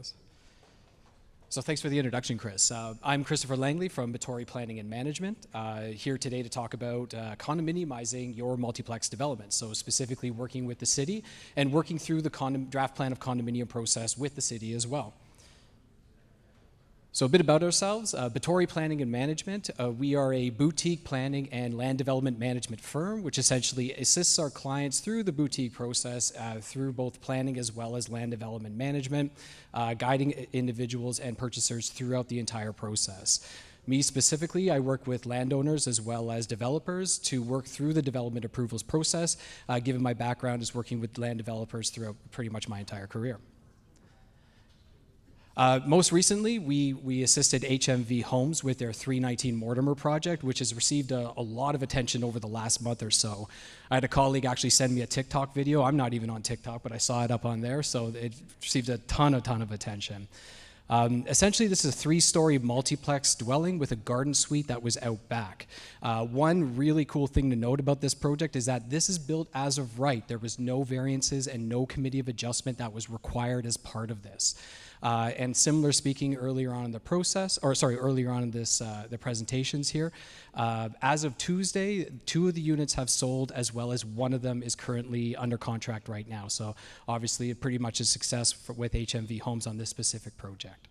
this. So thanks for the introduction, Chris. I'm Christopher Langley from Battori Planning and Management, here today to talk about condominiumizing your multiplex development. So specifically working with the city and working through the draft plan of condominium process with the city as well. So a bit about ourselves, Battori Planning and Management. We are a boutique planning and land development management firm, which essentially assists our clients through the boutique process, through both planning as well as land development management, guiding individuals and purchasers throughout the entire process. Me specifically, I work with landowners as well as developers to work through the development approvals process, given my background is working with land developers throughout pretty much my entire career. Most recently, we assisted HMV Homes with their 319 Mortimer project, which has received a lot of attention over the last month or so. I had a colleague actually send me a TikTok video. I'm not even on TikTok, but I saw it up on there, so it received a ton of attention. Essentially, this is a 3-story multiplex dwelling with a garden suite that was out back. One really cool thing to note about this project is that this is built as of right. There was no variances and no committee of adjustment that was required as part of this. And similar speaking earlier on in the process, or sorry, earlier on in this, the presentations here, as of Tuesday, 2 of the units have sold, as well as 1 of them is currently under contract right now. So obviously pretty much a success with HMV Homes on this specific project.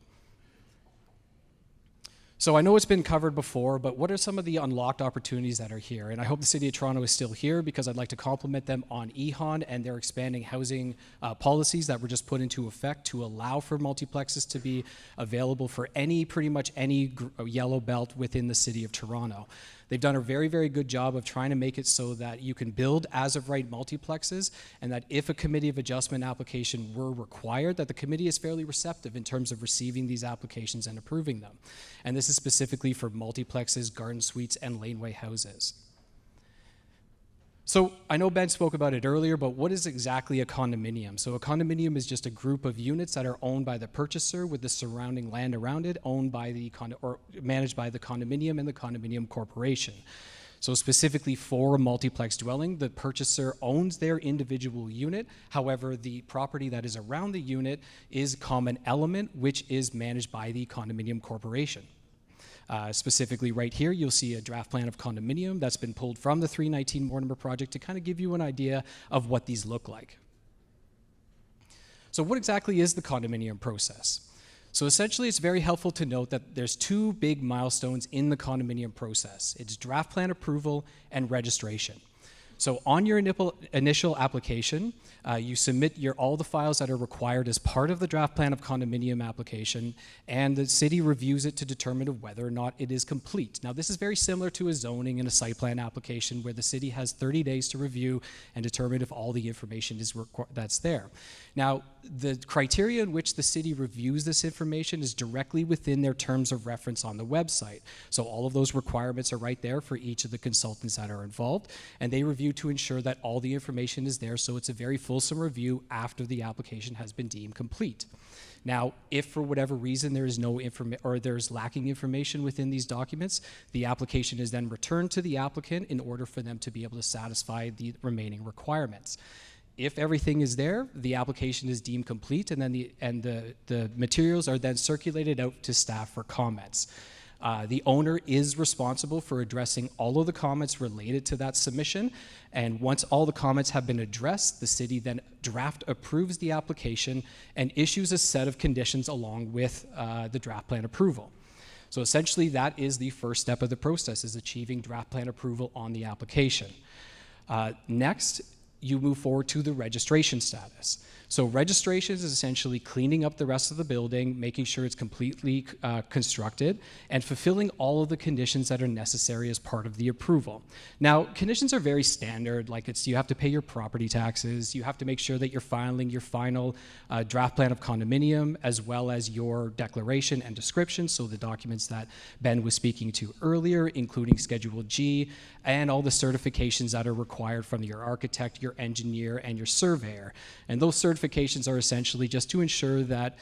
So I know it's been covered before, but what are some of the unlocked opportunities that are here? And I hope the City of Toronto is still here because I'd like to compliment them on EHON and their expanding housing policies that were just put into effect to allow for multiplexes to be available for pretty much any yellow belt within the City of Toronto. They've done a very good job of trying to make it so that you can build as of right multiplexes, and that if a committee of adjustment application were required, that the committee is fairly receptive in terms of receiving these applications and approving them. And this is specifically for multiplexes, garden suites, and laneway houses. So I know Ben spoke about it earlier, but what is exactly a condominium? So a condominium is just a group of units that are owned by the purchaser with the surrounding land around it, owned by the or managed by the condominium and the condominium corporation. So specifically for a multiplex dwelling, the purchaser owns their individual unit. However, the property that is around the unit is common element, which is managed by the condominium corporation. Specifically right here, you'll see a draft plan of condominium that's been pulled from the 319 Mortimer project to kind of give you an idea of what these look like. So what exactly is the condominium process? So essentially, it's very helpful to note that there's 2 big milestones in the condominium process. It's draft plan approval and registration. So on your initial application, you submit all the files that are required as part of the draft plan of condominium application, and the city reviews it to determine whether or not it is complete. Now, this is very similar to a zoning and a site plan application where the city has 30 days to review and determine if all the information is that's there. Now, the criteria in which the city reviews this information is directly within their terms of reference on the website. So all of those requirements are right there for each of the consultants that are involved, and they review to ensure that all the information is there, so it's a very fulsome review after the application has been deemed complete. Now, if for whatever reason there is no information or there's lacking information within these documents, the application is then returned to the applicant in order for them to be able to satisfy the remaining requirements. If everything is there, the application is deemed complete, and then the materials are then circulated out to staff for comments. The owner is responsible for addressing all of the comments related to that submission, and once all the comments have been addressed, the city then draft approves the application and issues a set of conditions along with the draft plan approval. So essentially, that is the first step of the process, is achieving draft plan approval on the application. Next, you move forward to the registration status. So registration is essentially cleaning up the rest of the building, making sure it's completely constructed, and fulfilling all of the conditions that are necessary as part of the approval. Now, conditions are very standard, like you have to pay your property taxes, you have to make sure that you're filing your final draft plan of condominium, as well as your declaration and description, so the documents that Ben was speaking to earlier, including Schedule G, and all the certifications that are required from your architect, your engineer, and your surveyor. And those certifications are essentially just to ensure that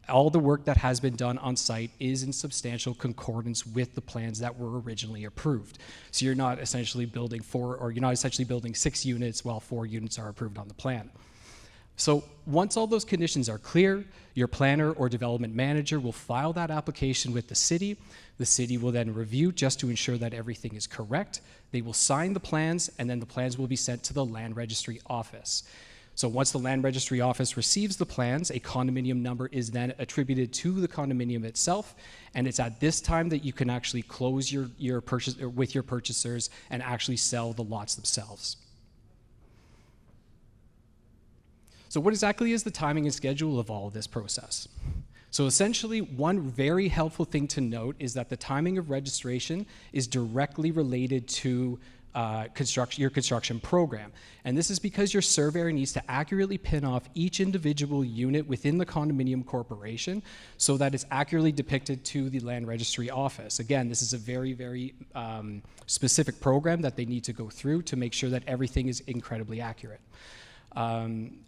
all the work that has been done on site is in substantial concordance with the plans that were originally approved. So you're not essentially building 6 units while 4 units are approved on the plan. So once all those conditions are clear, your planner or development manager will file that application with the city. The city will then review just to ensure that everything is correct. They will sign the plans, and then the plans will be sent to the land registry office. So once the land registry office receives the plans, a condominium number is then attributed to the condominium itself, and it's at this time that you can actually close your purchase with your purchasers and actually sell the lots themselves. So what exactly is the timing and schedule of all of this process? So essentially, one very helpful thing to note is that the timing of registration is directly related to your construction program. And this is because your surveyor needs to accurately pin off each individual unit within the condominium corporation so that it's accurately depicted to the land registry office. Again, this is a very, very specific program that they need to go through to make sure that everything is incredibly accurate.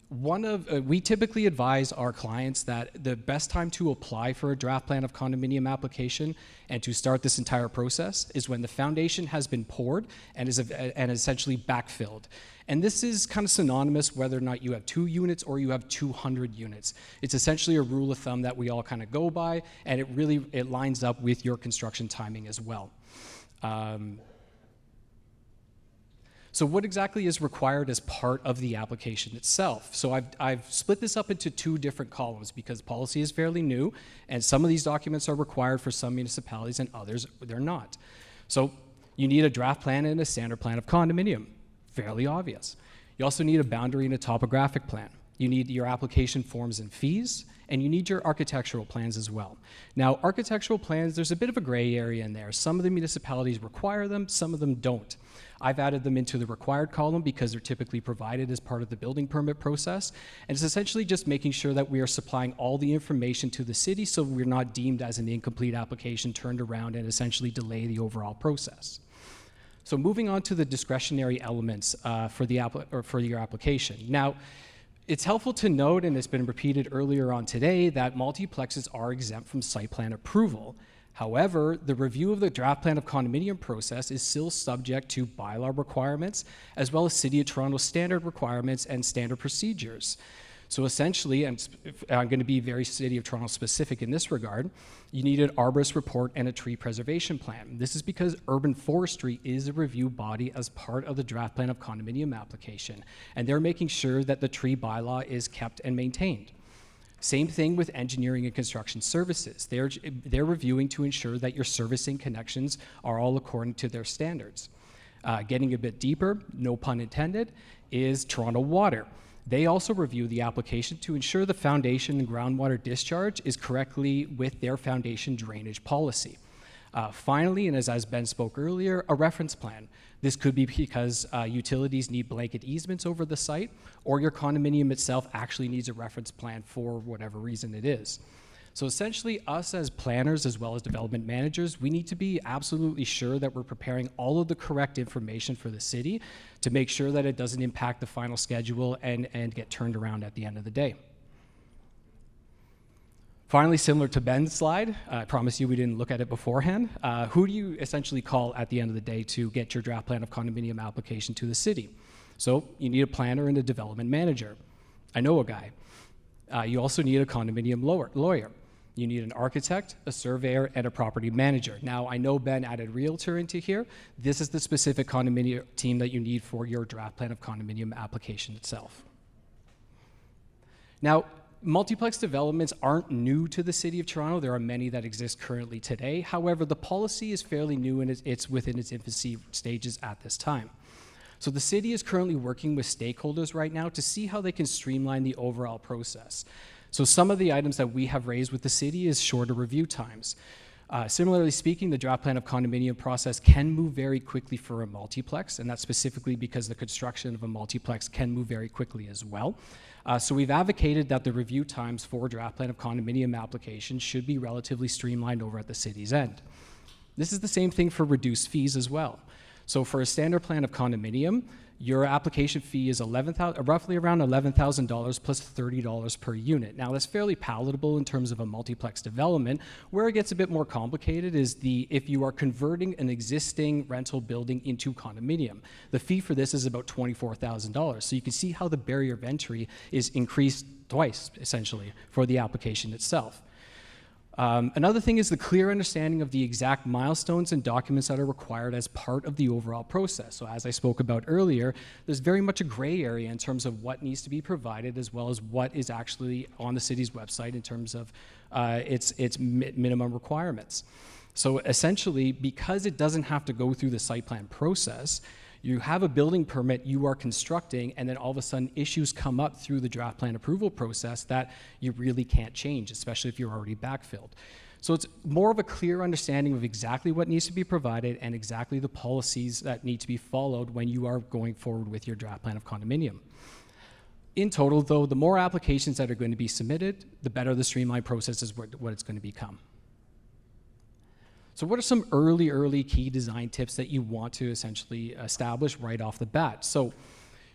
We typically advise our clients that the best time to apply for a draft plan of condominium application and to start this entire process is when the foundation has been poured and is essentially backfilled. And this is kind of synonymous whether or not you have 2 units or you have 200 units. It's essentially a rule of thumb that we all kind of go by, and it lines up with your construction timing as well. So what exactly is required as part of the application itself? So I've split this up into 2 different columns because policy is fairly new, and some of these documents are required for some municipalities and others they're not. So you need a draft plan and a standard plan of condominium, fairly obvious. You also need a boundary and a topographic plan. You need your application forms and fees, and you need your architectural plans as well. Now, architectural plans, there's a bit of a gray area in there. Some of the municipalities require them, some of them don't. I've added them into the required column because they're typically provided as part of the building permit process. And it's essentially just making sure that we are supplying all the information to the city so we're not deemed as an incomplete application turned around and essentially delay the overall process. So moving on to the discretionary elements for your application. Now, it's helpful to note, and it's been repeated earlier on today, that multiplexes are exempt from site plan approval. However, the review of the draft plan of condominium process is still subject to bylaw requirements, as well as City of Toronto standard requirements and standard procedures. So essentially, and I'm going to be very City of Toronto specific in this regard, you need an arborist report and a tree preservation plan. This is because urban forestry is a review body as part of the draft plan of condominium application, and they're making sure that the tree bylaw is kept and maintained. Same thing with engineering and construction services. They're reviewing to ensure that your servicing connections are all according to their standards. Getting a bit deeper, no pun intended, is Toronto Water. They also review the application to ensure the foundation and groundwater discharge is correctly with their foundation drainage policy. Finally, and as Ben spoke earlier, a reference plan. This could be because utilities need blanket easements over the site, or your condominium itself actually needs a reference plan for whatever reason it is. So essentially, us as planners as well as development managers, we need to be absolutely sure that we're preparing all of the correct information for the city to make sure that it doesn't impact the final schedule and get turned around at the end of the day. Finally, similar to Ben's slide, I promise you we didn't look at it beforehand. Who do you essentially call at the end of the day to get your draft plan of condominium application to the city? So you need a planner and a development manager. I know a guy. You also need a condominium lawyer. You need an architect, a surveyor, and a property manager. Now, I know Ben added realtor into here. This is the specific condominium team that you need for your draft plan of condominium application itself. Now, multiplex developments aren't new to the City of Toronto. There are many that exist currently today. However, the policy is fairly new and it's within its infancy stages at this time. So the city is currently working with stakeholders right now to see how they can streamline the overall process. So some of the items that we have raised with the city is shorter review times. Similarly speaking, the draft plan of condominium process can move very quickly for a multiplex, and that's specifically because the construction of a multiplex can move very quickly as well. So we've advocated that the review times for draft plan of condominium applications should be relatively streamlined over at the city's end. This is the same thing for reduced fees as well. So for a standard plan of condominium, your application fee is roughly around $11,000 plus $30 per unit. Now that's fairly palatable in terms of a multiplex development. Where it gets a bit more complicated is if you are converting an existing rental building into condominium. The fee for this is about $24,000. So you can see how the barrier of entry is increased twice, essentially, for the application itself. Another thing is the clear understanding of the exact milestones and documents that are required as part of the overall process. So as I spoke about earlier, there's very much a gray area in terms of what needs to be provided as well as what is actually on the city's website in terms of its minimum requirements. So essentially, because it doesn't have to go through the site plan process, you have a building permit you are constructing, and then all of a sudden issues come up through the draft plan approval process that you really can't change, especially if you're already backfilled. So it's more of a clear understanding of exactly what needs to be provided and exactly the policies that need to be followed when you are going forward with your draft plan of condominium. In total, though, the more applications that are going to be submitted, the better the streamlined process is what it's going to become. So what are some early key design tips that you want to essentially establish right off the bat? So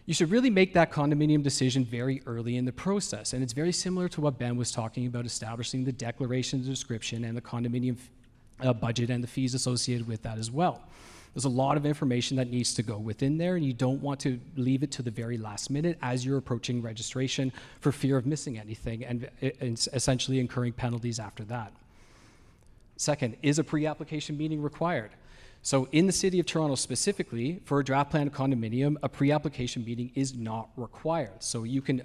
you should really make that condominium decision very early in the process. And it's very similar to what Ben was talking about, establishing the declaration, the description, and the condominium budget and the fees associated with that as well. There's a lot of information that needs to go within there, and you don't want to leave it to the very last minute as you're approaching registration for fear of missing anything and essentially incurring penalties after that. Second, is a pre-application meeting required? So in the City of Toronto specifically, for a draft plan condominium, a pre-application meeting is not required. So you can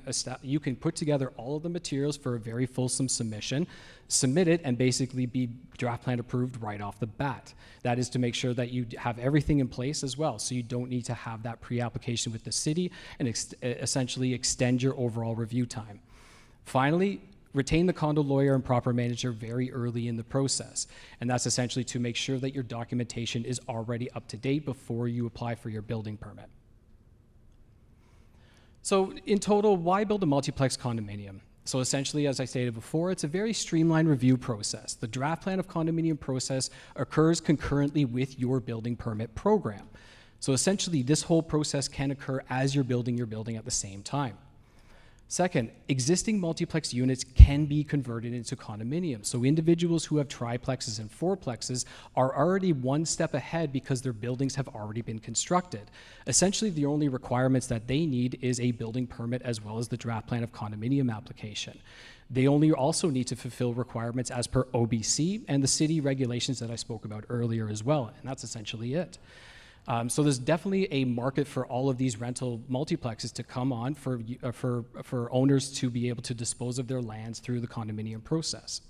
put together all of the materials for a very fulsome submission, submit it, and basically be draft plan approved right off the bat. That is to make sure that you have everything in place as well, so you don't need to have that pre-application with the city and essentially extend your overall review time. Finally, retain the condo lawyer and proper manager very early in the process. And that's essentially to make sure that your documentation is already up to date before you apply for your building permit. So in total, why build a multiplex condominium? So essentially, as I stated before, it's a very streamlined review process. The draft plan of condominium process occurs concurrently with your building permit program. So essentially, this whole process can occur as you're building your building at the same time. Second, existing multiplex units can be converted into condominiums. So individuals who have triplexes and fourplexes are already one step ahead because their buildings have already been constructed. Essentially, the only requirements that they need is a building permit as well as the draft plan of condominium application. They only also need to fulfill requirements as per OBC and the city regulations that I spoke about earlier as well, and that's essentially it. So there's definitely a market for all of these rental multiplexes to come on for owners to be able to dispose of their lands through the condominium process.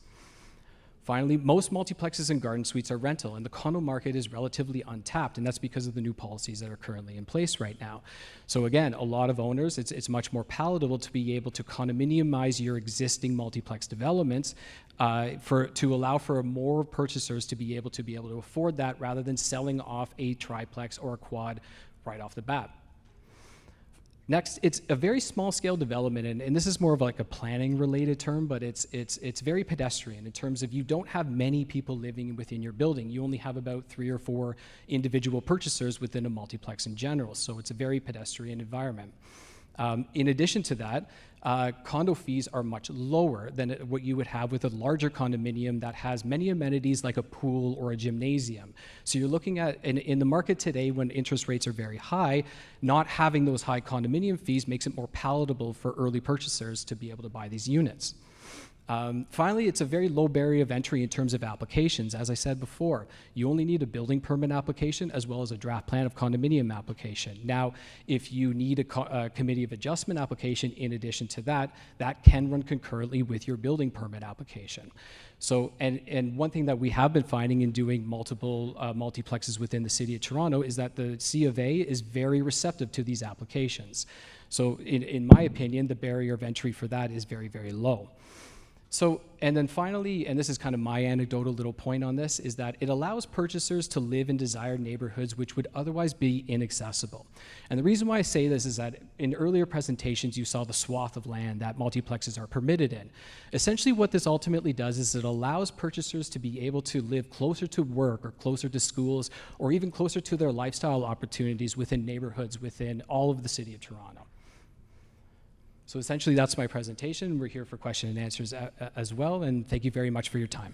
Finally, most multiplexes and garden suites are rental, and the condo market is relatively untapped, and that's because of the new policies that are currently in place right now. So again, a lot of owners, it's much more palatable to be able to condominiumize your existing multiplex developments to allow for more purchasers to be able to afford that rather than selling off a triplex or a quad right off the bat. Next, it's a very small scale development, and this is more of like a planning related term, but it's very pedestrian in terms of you don't have many people living within your building. You only have about 3 or 4 individual purchasers within a multiplex in general, so it's a very pedestrian environment. In addition to that, condo fees are much lower than what you would have with a larger condominium that has many amenities like a pool or a gymnasium. So you're looking at, in the market today when interest rates are very high, not having those high condominium fees makes it more palatable for early purchasers to be able to buy these units. Finally, it's a very low barrier of entry in terms of applications. As I said before, you only need a building permit application as well as a draft plan of condominium application. Now, if you need a committee of adjustment application in addition to that, that can run concurrently with your building permit application. So, and one thing that we have been finding in doing multiple multiplexes within the City of Toronto is that the C of A is very receptive to these applications. So in my opinion, the barrier of entry for that is very, very low. So, and then finally, and this is kind of my anecdotal little point on this, is that it allows purchasers to live in desired neighborhoods which would otherwise be inaccessible. And the reason why I say this is that in earlier presentations, you saw the swath of land that multiplexes are permitted in. Essentially what this ultimately does is it allows purchasers to be able to live closer to work or closer to schools or even closer to their lifestyle opportunities within neighborhoods within all of the city of Toronto. So essentially, that's my presentation. We're here for question and answers as well, and thank you very much for your time.